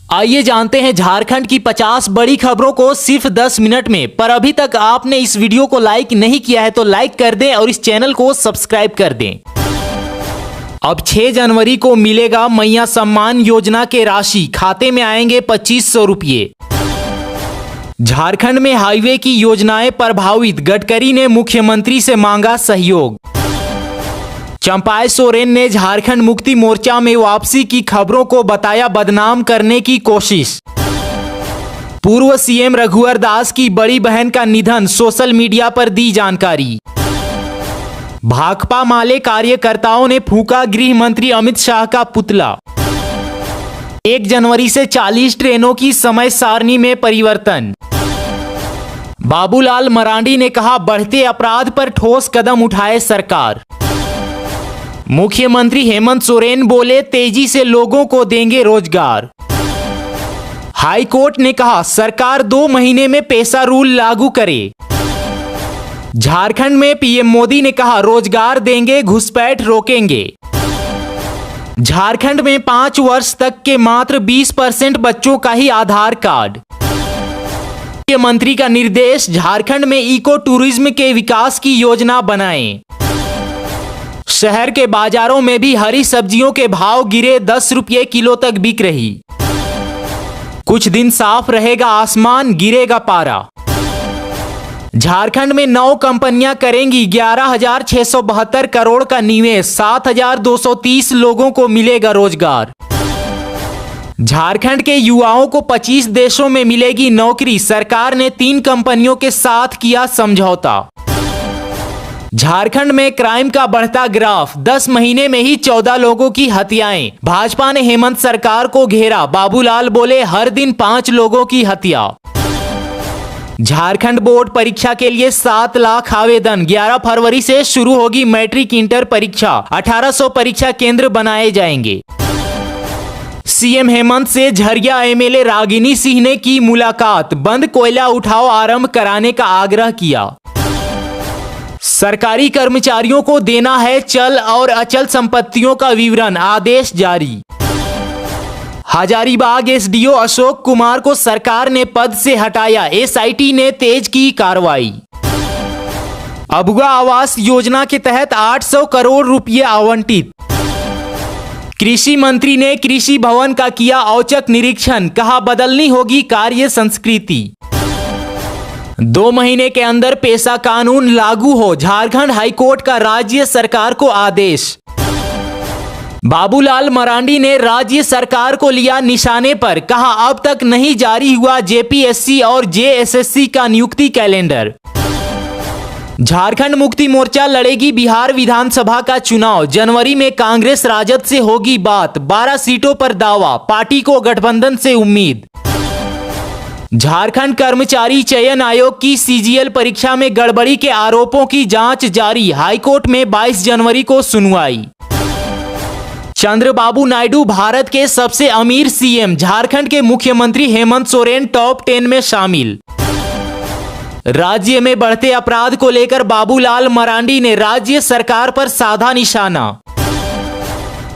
आइए जानते हैं झारखंड की 50 बड़ी खबरों को सिर्फ 10 मिनट में। पर अभी तक आपने इस वीडियो को लाइक नहीं किया है तो लाइक कर दें और इस चैनल को सब्सक्राइब कर दें। अब 6 जनवरी को मिलेगा मैया सम्मान योजना के राशि, खाते में आएंगे 2500 रुपये। झारखंड में हाईवे की योजनाएं प्रभावित, गडकरी ने मुख्यमंत्री से मांगा सहयोग। चंपाई सोरेन ने झारखंड मुक्ति मोर्चा में वापसी की खबरों को बताया बदनाम करने की कोशिश। पूर्व सीएम रघुवर दास की बड़ी बहन का निधन, सोशल मीडिया पर दी जानकारी। भाकपा माले कार्यकर्ताओं ने फूंका गृह मंत्री अमित शाह का पुतला। 1 जनवरी से 40 ट्रेनों की समय सारणी में परिवर्तन। बाबूलाल मरांडी ने कहा बढ़ते अपराध पर ठोस कदम उठाए सरकार। मुख्यमंत्री हेमंत सोरेन बोले तेजी से लोगों को देंगे रोजगार। हाई कोर्ट ने कहा सरकार 2 महीने में पेशा रूल लागू करे। झारखंड में पीएम मोदी ने कहा रोजगार देंगे, घुसपैठ रोकेंगे। झारखंड में 5 वर्ष तक के मात्र 20% बच्चों का ही आधार कार्ड। मुख्यमंत्री का निर्देश, झारखंड में इको टूरिज्म के विकास की योजना बनाएं। शहर के बाजारों में भी हरी सब्जियों के भाव गिरे, 10 रुपये किलो तक बिक रही। कुछ दिन साफ रहेगा आसमान, गिरेगा पारा। झारखंड में 9 कंपनियां करेंगी 11,672 करोड़ का निवेश, 7,230 लोगों को मिलेगा रोजगार। झारखंड के युवाओं को 25 देशों में मिलेगी नौकरी, सरकार ने 3 कंपनियों के साथ किया समझौता। झारखंड में क्राइम का बढ़ता ग्राफ, 10 महीने में ही 14 लोगों की हत्याएं। भाजपा ने हेमंत सरकार को घेरा, बाबूलाल बोले हर दिन 5 लोगों की हत्या। झारखंड बोर्ड परीक्षा के लिए 7 लाख आवेदन, 11 फरवरी से शुरू होगी मैट्रिक इंटर परीक्षा, 1800 परीक्षा केंद्र बनाए जाएंगे। सीएम हेमंत से झरिया एमएलए रागिनी सिंह ने की मुलाकात, बंद कोयला उठाव आरंभ कराने का आग्रह किया। सरकारी कर्मचारियों को देना है चल और अचल संपत्तियों का विवरण, आदेश जारी। हजारीबाग एसडीओ अशोक कुमार को सरकार ने पद से हटाया, एसआईटी ने तेज की कार्रवाई। अबुआ आवास योजना के तहत 800 करोड़ रुपये आवंटित। कृषि मंत्री ने कृषि भवन का किया औचक निरीक्षण, कहा बदलनी होगी कार्य संस्कृति। 2 महीने के अंदर पेशा कानून लागू हो, झारखंड हाईकोर्ट का राज्य सरकार को आदेश। बाबूलाल मरांडी ने राज्य सरकार को लिया निशाने पर, कहा अब तक नहीं जारी हुआ जेपीएससी और जेएसएससी का नियुक्ति कैलेंडर। झारखंड मुक्ति मोर्चा लड़ेगी बिहार विधानसभा का चुनाव, जनवरी में कांग्रेस राजद से होगी बात, 12 सीटों पर दावा, पार्टी को गठबंधन से उम्मीद। झारखंड कर्मचारी चयन आयोग की सीजीएल परीक्षा में गड़बड़ी के आरोपों की जांच जारी, हाईकोर्ट में 22 जनवरी को सुनवाई। चंद्रबाबू नायडू भारत के सबसे अमीर सीएम, झारखंड के मुख्यमंत्री हेमंत सोरेन टॉप 10 में शामिल। राज्य में बढ़ते अपराध को लेकर बाबूलाल मरांडी ने राज्य सरकार पर साधा निशाना।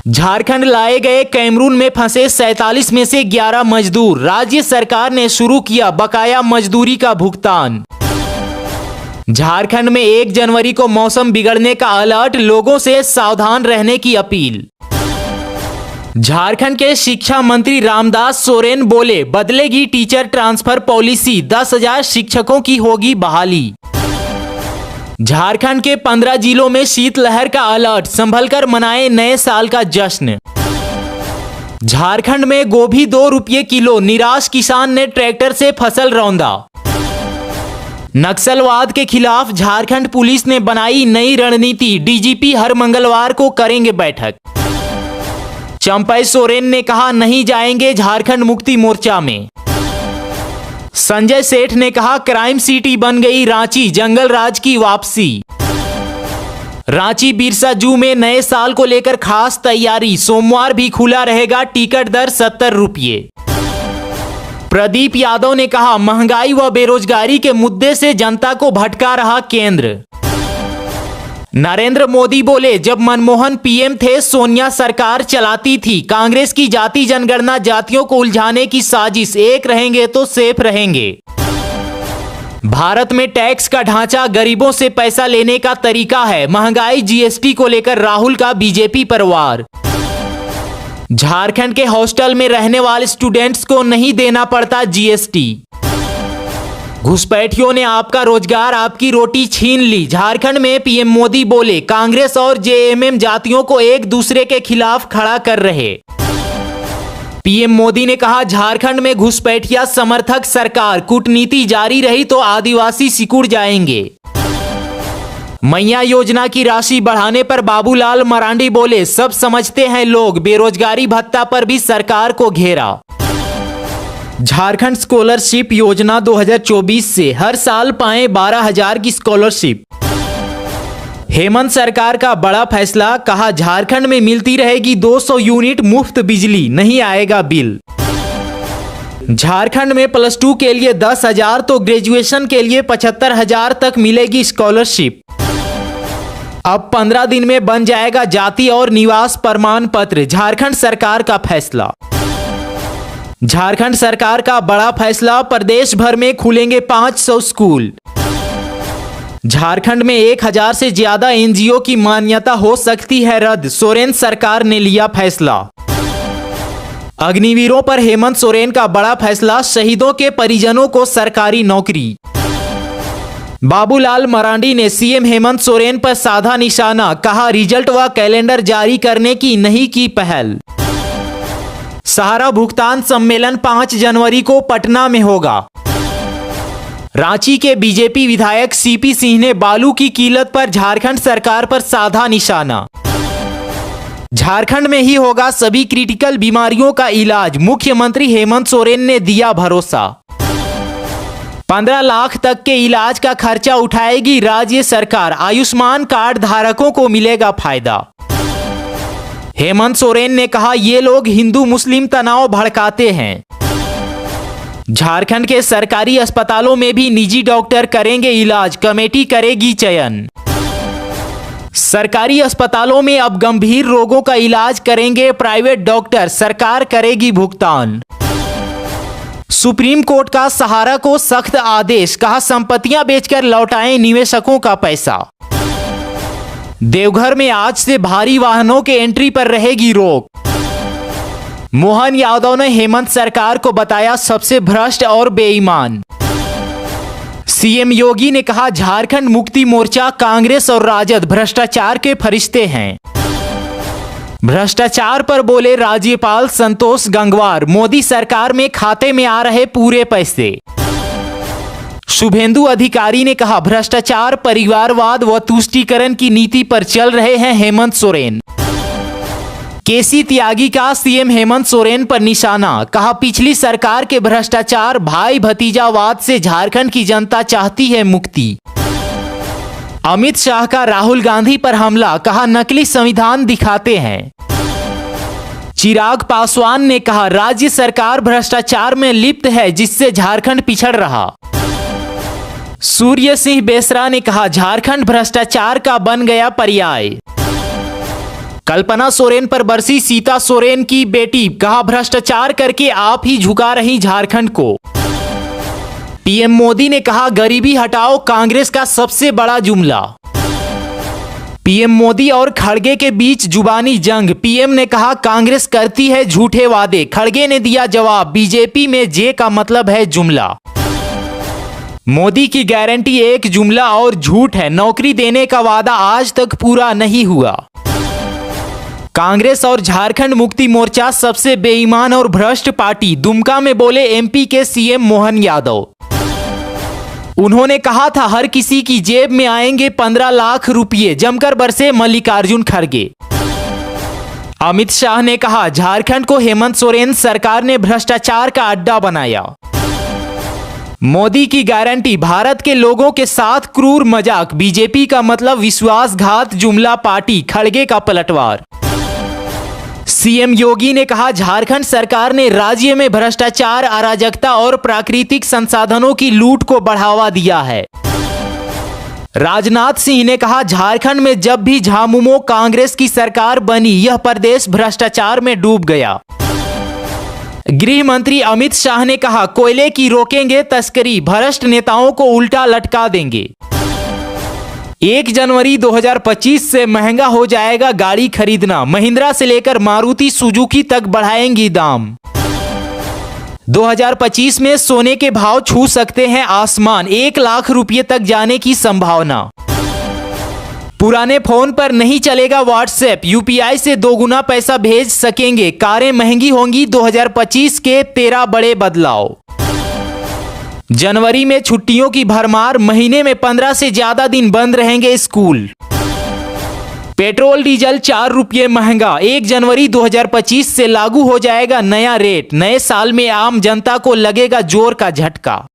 झारखंड लाए गए कैमरून में फंसे 47 में से 11 मजदूर, राज्य सरकार ने शुरू किया बकाया मजदूरी का भुगतान। झारखंड में 1 जनवरी को मौसम बिगड़ने का अलर्ट, लोगों से सावधान रहने की अपील। झारखंड के शिक्षा मंत्री रामदास सोरेन बोले बदलेगी टीचर ट्रांसफर पॉलिसी, 10,000 शिक्षकों की होगी बहाली। झारखंड के 15 जिलों में शीतलहर का अलर्ट, संभल कर मनाए नए साल का जश्न। झारखंड में गोभी 2 रुपये किलो, निराश किसान ने ट्रैक्टर से फसल रौंदा। नक्सलवाद के खिलाफ झारखंड पुलिस ने बनाई नई रणनीति, डीजीपी हर मंगलवार को करेंगे बैठक। चंपाई सोरेन ने कहा नहीं जाएंगे झारखंड मुक्ति मोर्चा में। संजय सेठ ने कहा क्राइम सिटी बन गई रांची, जंगल राज की वापसी। रांची बिरसा जू में नए साल को लेकर खास तैयारी, सोमवार भी खुला रहेगा, टिकट दर 70 रुपये। प्रदीप यादव ने कहा महंगाई व बेरोजगारी के मुद्दे से जनता को भटका रहा केंद्र। नरेंद्र मोदी बोले, जब मनमोहन पीएम थे सोनिया सरकार चलाती थी। कांग्रेस की जाति जनगणना जातियों को उलझाने की साजिश। एक रहेंगे तो सेफ रहेंगे। भारत में टैक्स का ढांचा गरीबों से पैसा लेने का तरीका है। महंगाई जीएसटी को लेकर राहुल का बीजेपी पर वार। झारखंड के हॉस्टल में रहने वाले स्टूडेंट्स को नहीं देना पड़ता जीएसटी। घुसपैठियों ने आपका रोजगार आपकी रोटी छीन ली। झारखंड में पीएम मोदी बोले, कांग्रेस और जेएमएम जातियों को एक दूसरे के खिलाफ खड़ा कर रहे। पीएम मोदी ने कहा, झारखंड में घुसपैठिया समर्थक सरकार कूटनीति जारी रही तो आदिवासी सिकुड़ जाएंगे। मैया योजना की राशि बढ़ाने पर बाबूलाल मरांडी बोले, सब समझते हैं लोग। बेरोजगारी भत्ता पर भी सरकार को घेरा। झारखंड स्कॉलरशिप योजना 2024 से हर साल पाएं 12,000 की स्कॉलरशिप। हेमंत सरकार का बड़ा फैसला, कहा झारखंड में मिलती रहेगी 200 यूनिट मुफ्त बिजली, नहीं आएगा बिल। झारखंड में +2 के लिए 10,000 तो ग्रेजुएशन के लिए 75,000 तक मिलेगी स्कॉलरशिप। अब 15 दिन में बन जाएगा जाति और निवास प्रमाण पत्र। झारखंड सरकार का फैसला। झारखंड सरकार का बड़ा फैसला, प्रदेश भर में खुलेंगे 500 स्कूल। झारखंड में 1000 से ज्यादा एनजीओ की मान्यता हो सकती है रद्द। सोरेन सरकार ने लिया फैसला। अग्निवीरों पर हेमंत सोरेन का बड़ा फैसला, शहीदों के परिजनों को सरकारी नौकरी। बाबूलाल मरांडी ने सीएम हेमंत सोरेन पर साधा निशाना, कहा रिजल्ट व कैलेंडर जारी करने की नहीं की पहल। सहारा भुगतान सम्मेलन 5 जनवरी को पटना में होगा। रांची के बीजेपी विधायक सीपी सिंह ने बालू की किल्लत पर झारखंड सरकार पर साधा निशाना। झारखंड में ही होगा सभी क्रिटिकल बीमारियों का इलाज, मुख्यमंत्री हेमंत सोरेन ने दिया भरोसा। 15 लाख तक के इलाज का खर्चा उठाएगी राज्य सरकार। आयुष्मान कार्ड धारकों को मिलेगा फायदा। हेमंत सोरेन ने कहा, ये लोग हिंदू मुस्लिम तनाव भड़काते हैं। झारखंड के सरकारी अस्पतालों में भी निजी डॉक्टर करेंगे इलाज, कमेटी करेगी चयन। सरकारी अस्पतालों में अब गंभीर रोगों का इलाज करेंगे प्राइवेट डॉक्टर, सरकार करेगी भुगतान। सुप्रीम कोर्ट का सहारा को सख्त आदेश, कहा संपत्तियां बेचकर लौटाएं निवेशकों का पैसा। देवघर में आज से भारी वाहनों के एंट्री पर रहेगी रोक। मोहन यादव ने हेमंत सरकार को बताया सबसे भ्रष्ट और बेईमान। सीएम योगी ने कहा, झारखंड मुक्ति मोर्चा कांग्रेस और राजद भ्रष्टाचार के फरिश्ते हैं। भ्रष्टाचार पर बोले राज्यपाल संतोष गंगवार, मोदी सरकार में खाते में आ रहे पूरे पैसे। शुभेंदु अधिकारी ने कहा, भ्रष्टाचार परिवारवाद व तुष्टीकरण की नीति पर चल रहे हैं हेमंत सोरेन। केसी त्यागी का सीएम हेमंत सोरेन पर निशाना, कहा पिछली सरकार के भ्रष्टाचार भाई भतीजावाद से झारखंड की जनता चाहती है मुक्ति। अमित शाह का राहुल गांधी पर हमला, कहा नकली संविधान दिखाते हैं। चिराग पासवान ने कहा, राज्य सरकार भ्रष्टाचार में लिप्त है जिससे झारखंड पिछड़ रहा। सूर्य सिंह बेसरा ने कहा, झारखंड भ्रष्टाचार का बन गया पर्याय। कल्पना सोरेन पर बरसी सीता सोरेन की बेटी, कहा भ्रष्टाचार करके आप ही झुका रही झारखंड को। पीएम मोदी ने कहा, गरीबी हटाओ कांग्रेस का सबसे बड़ा जुमला। पीएम मोदी और खड़गे के बीच जुबानी जंग, पीएम ने कहा कांग्रेस करती है झूठे वादे। खड़गे ने दिया जवाब, बीजेपी में जे का मतलब है जुमला। मोदी की गारंटी एक जुमला और झूठ है, नौकरी देने का वादा आज तक पूरा नहीं हुआ। कांग्रेस और झारखंड मुक्ति मोर्चा सबसे बेईमान और भ्रष्ट पार्टी, दुमका में बोले एमपी के सीएम मोहन यादव। उन्होंने कहा था हर किसी की जेब में आएंगे 15 लाख रुपये, जमकर बरसे मल्लिकार्जुन खड़गे। अमित शाह ने कहा झारखंड को हेमंत सोरेन सरकार ने भ्रष्टाचार का अड्डा बनाया। मोदी की गारंटी, भारत के लोगों के साथ क्रूर मजाक, बीजेपी का मतलब विश्वासघात, जुमला पार्टी, खड़गे का पलटवार। सीएम योगी ने कहा झारखंड सरकार ने राज्य में भ्रष्टाचार, अराजकता और प्राकृतिक संसाधनों की लूट को बढ़ावा दिया है। राजनाथ सिंह ने कहा, झारखंड में जब भी झामुमो कांग्रेस की सरकार बनी यह प्रदेश भ्रष्टाचार में डूब गया। गृह मंत्री अमित शाह ने कहा, कोयले की रोकेंगे तस्करी, भ्रष्ट नेताओं को उल्टा लटका देंगे। 1 जनवरी 2025 से महंगा हो जाएगा गाड़ी खरीदना, महिंद्रा से लेकर मारुति सुजुकी तक बढ़ाएंगी दाम। 2025 में सोने के भाव छू सकते हैं आसमान, 1 लाख रुपए तक जाने की संभावना। पुराने फोन पर नहीं चलेगा व्हाट्सएप, यूपीआई से 2 गुना पैसा भेज सकेंगे। कारें महंगी होंगी, 2025 के 13 बड़े बदलाव। जनवरी में छुट्टियों की भरमार, महीने में 15 से ज्यादा दिन बंद रहेंगे स्कूल। पेट्रोल डीजल 4 रुपये महंगा, 1 जनवरी 2025 से लागू हो जाएगा नया रेट। नए साल में आम जनता को लगेगा जोर का झटका।